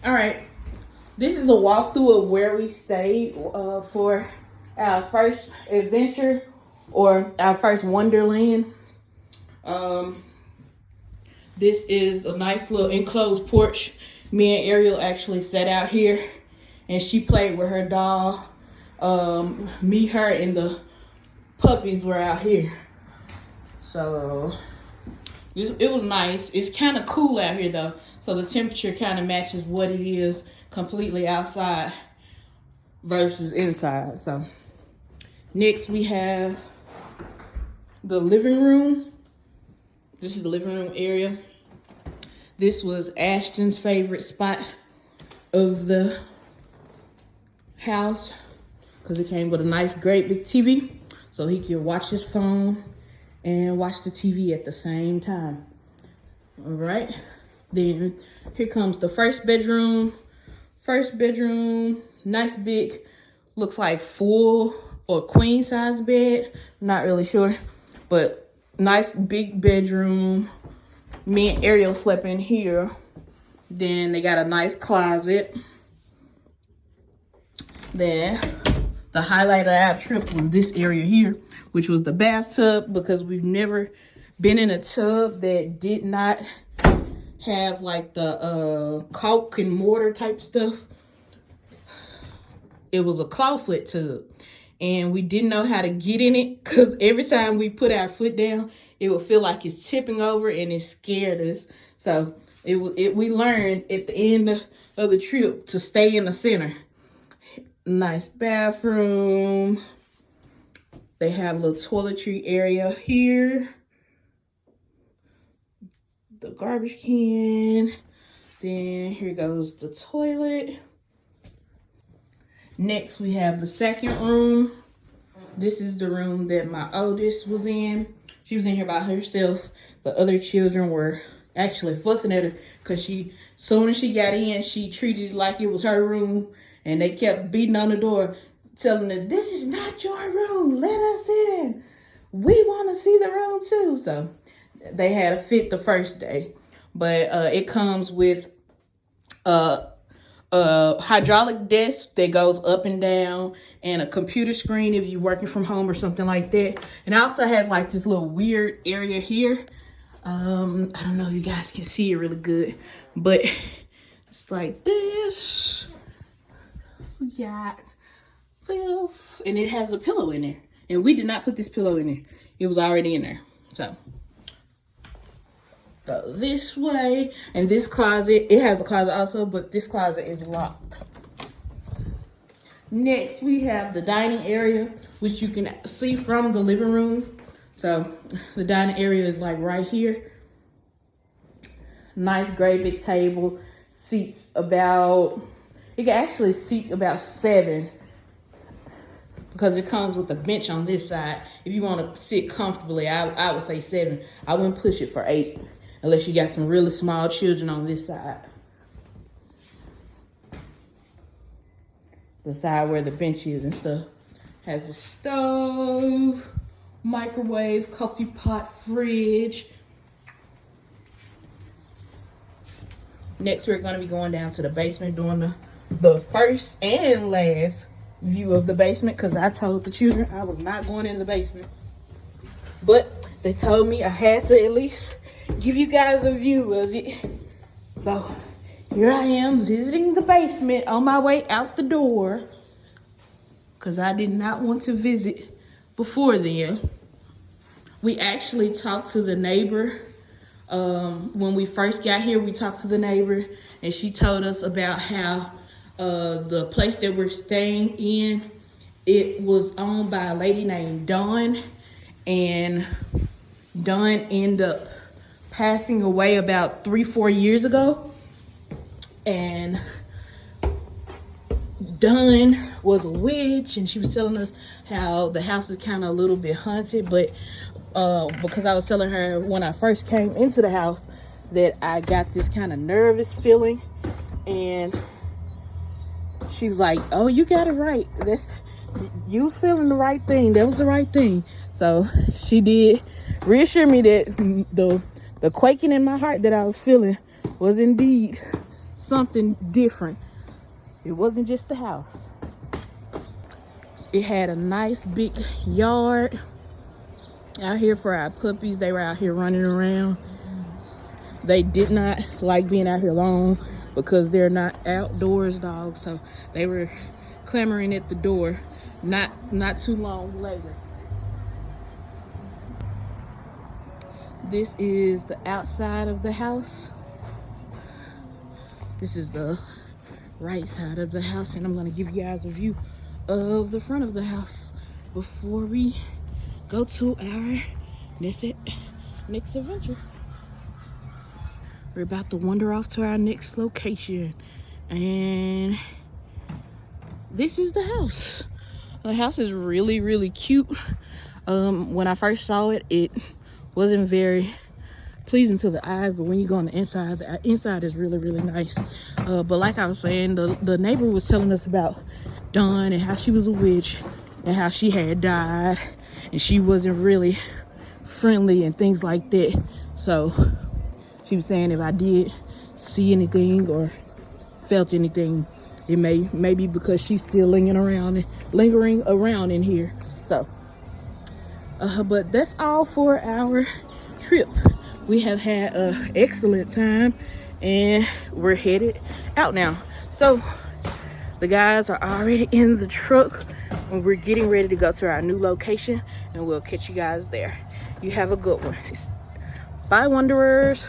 All right, this is a walkthrough of where we stayed for our first adventure or our first Wonderland. Um, this is a nice little enclosed porch. Me and Ariel actually sat out here and she played with her doll. Me, her, and the puppies were out here. So it was nice. It's kind of cool out here though. So the temperature kind of matches what it is completely outside versus inside. So next we have the living room. This is the living room area. This was Ashton's favorite spot of the house because it came with a nice, great big TV so he could watch his phone and watch the TV at the same time. All right. Then here comes the first bedroom. First bedroom, nice big, looks like full or queen size bed. Not really sure, but nice big bedroom. Me and Ariel slept in here. Then they got a nice closet. Then the highlight of our trip was this area here, which was the bathtub, because we've never been in a tub that did not have like the caulk and mortar type stuff. It was a clawfoot tub, and we didn't know how to get in it because every time we put our foot down, it would feel like it's tipping over, and it scared us. So we learned at the end of the trip to stay in the center. Nice bathroom. They have a little toiletry area here. The garbage can. Then here goes the toilet. Next, we have the second room. This is the room that my oldest was in. She was in here by herself. The other children were actually fussing at her because soon as she got in, she treated it like it was her room. And they kept beating on the door, telling her, "This is not your room. Let us in. We want to see the room too." So they had a fit the first day. But it comes with a hydraulic desk that goes up and down, and a computer screen if you're working from home or something like that. And it also has like this little weird area here. I don't know if you guys can see it really good, but it's like this. Yeah, this, and it has a pillow in there. And we did not put this pillow in there. It was already in there. So go this way, and this closet, it has a closet also, but this closet is locked. Next, we have the dining area, which you can see from the living room. So the dining area is like right here. Nice great big table, seats about, it can actually seat about 7 because it comes with a bench on this side. If you want to sit comfortably, I would say 7. I wouldn't push it for 8 unless you got some really small children on this side. The side where the bench is and stuff. Has the stove, microwave, coffee pot, fridge. Next, we're going to be going down to the basement, doing the first and last view of the basement, because I told the children I was not going in the basement. But they told me I had to at least give you guys a view of it. So here I am visiting the basement on my way out the door, because I did not want to visit before then. We actually talked to the neighbor. When we first got here, we talked to the neighbor, and she told us about how the place that we're staying in, it was owned by a lady named Dawn, and Dawn ended up passing away about 3-4 years ago. And Dawn was a witch, and she was telling us how the house is kind of a little bit haunted, but because I was telling her when I first came into the house that I got this kind of nervous feeling, and she was like, "Oh, you got it right. You was feeling the right thing. That was the right thing." So she did reassure me that the quaking in my heart that I was feeling was indeed something different. It wasn't just the house. It had a nice big yard out here for our puppies. They were out here running around. They did not like being out here long because they're not outdoors dogs, so they were clamoring at the door not too long later. This is the outside of the house. This is the right side of the house, and I'm going to give you guys a view of the front of the house before we go to our next adventure. We're about to wander off to our next location, and this is the house. The house is really, really cute. When I first saw it, it wasn't very pleasing to the eyes, but when you go on the inside is really, really nice. But like I was saying, the neighbor was telling us about Dawn and how she was a witch and how she had died and she wasn't really friendly and things like that. So she was saying if I did see anything or felt anything, it may be because she's still lingering around in here. So but that's all for our trip. We have had an excellent time and we're headed out now. So the guys are already in the truck and we're getting ready to go to our new location, and we'll catch you guys there. You have a good one. Bye, Wanderers.